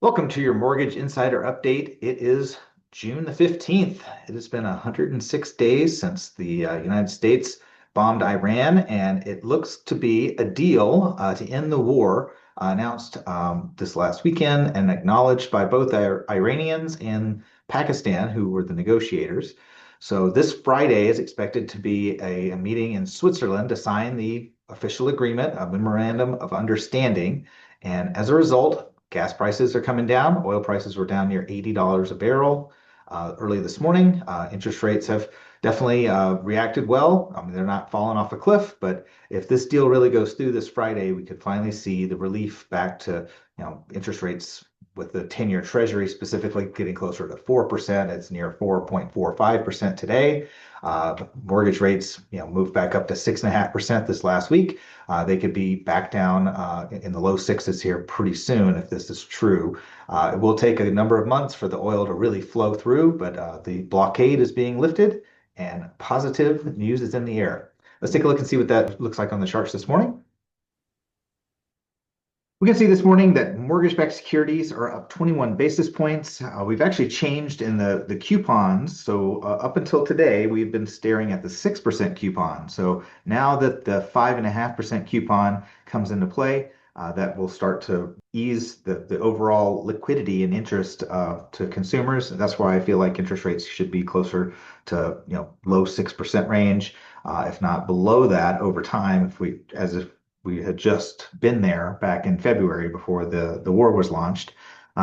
Welcome to your Mortgage Insider Update. It is June the 15th. It has been 106 days since the United States bombed Iran, and it looks to be a deal to end the war announced this last weekend and acknowledged by both Iranians and Pakistan, who were the negotiators. So this Friday is expected to be a meeting in Switzerland to sign the official agreement, a memorandum of understanding. And as a result, gas prices are coming down. Oil prices were down near $80 a barrel early this morning. Interest rates have definitely reacted well. I mean, they're not falling off a cliff, but if this deal really goes through this Friday, we could finally see the relief back to, interest rates with the 10-year Treasury specifically getting closer to 4%. It's near 4.45% today. Mortgage rates, moved back up to 6.5% this last week. They could be back down in the low sixes here pretty soon if this is true. It will take a number of months for the oil to really flow through, but the blockade is being lifted and positive news is in the air. Let's take a look and see what that looks like on the charts this morning. We can see this morning that mortgage-backed securities are up 21 basis points. We've actually changed in the coupons. So up until today, we've been staring at the 6% coupon. So now that the 5.5% coupon comes into play, that will start to ease the overall liquidity and interest to consumers. That's why I feel like interest rates should be closer to low 6% range, if not below that over time, if we had just been there back in February before the war was launched.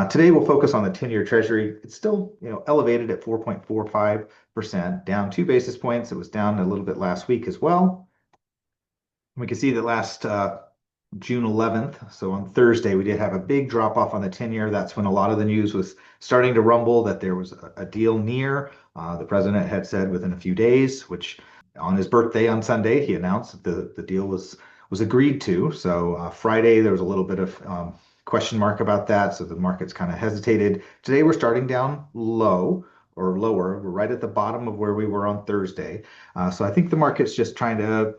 Today, we'll focus on the 10-year Treasury. It's still elevated at 4.45%, down 2 basis points. It was down a little bit last week as well. We can see that last June 11th, so on Thursday, we did have a big drop off on the 10-year. That's when a lot of the news was starting to rumble that there was a deal near. The president had said within a few days, which on his birthday on Sunday, he announced that the deal was agreed to. So Friday, there was a little bit of question mark about that. So the markets kind of hesitated. Today, we're starting down low or lower. We're right at the bottom of where we were on Thursday. So I think the market's just trying to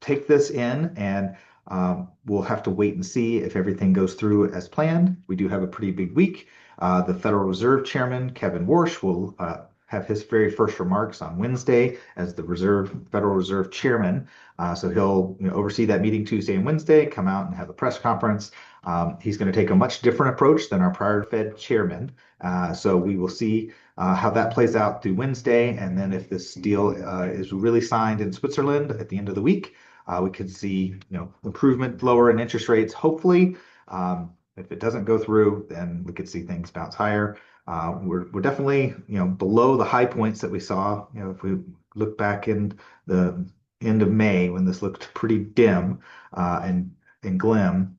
take this in, and we'll have to wait and see if everything goes through as planned. We do have a pretty big week. The Federal Reserve Chairman, Kevin Warsh, will have his very first remarks on Wednesday as the Federal Reserve Chairman. So he'll oversee that meeting Tuesday and Wednesday, come out and have a press conference. He's going to take a much different approach than our prior Fed chairman. So we will see how that plays out through Wednesday. And then if this deal is really signed in Switzerland at the end of the week, we could see improvement lower in interest rates, hopefully. If it doesn't go through, then we could see things bounce higher. We're definitely below the high points that we saw. If we look back in the end of May when this looked pretty dim and glim,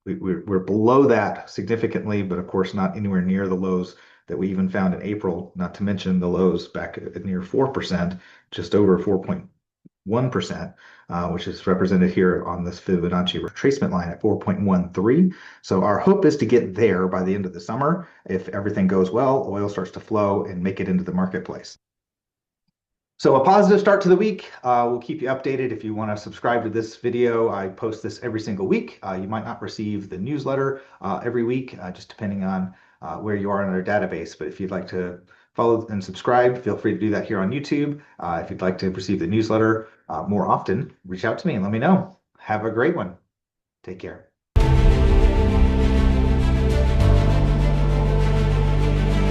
we're below that significantly, but of course not anywhere near the lows that we even found in April. Not to mention the lows back at near 4%, just over 4.1%, which is represented here on this Fibonacci retracement line at 4.13. So our hope is to get there by the end of the summer. If everything goes well, oil starts to flow and make it into the marketplace. So a positive start to the week. We'll keep you updated. If you want to subscribe to this video, I post this every single week. You might not receive the newsletter every week, just depending on where you are in our database. But if you'd like to follow and subscribe, feel free to do that here on YouTube. If you'd like to receive the newsletter more often, reach out to me and let me know. Have a great one. Take care.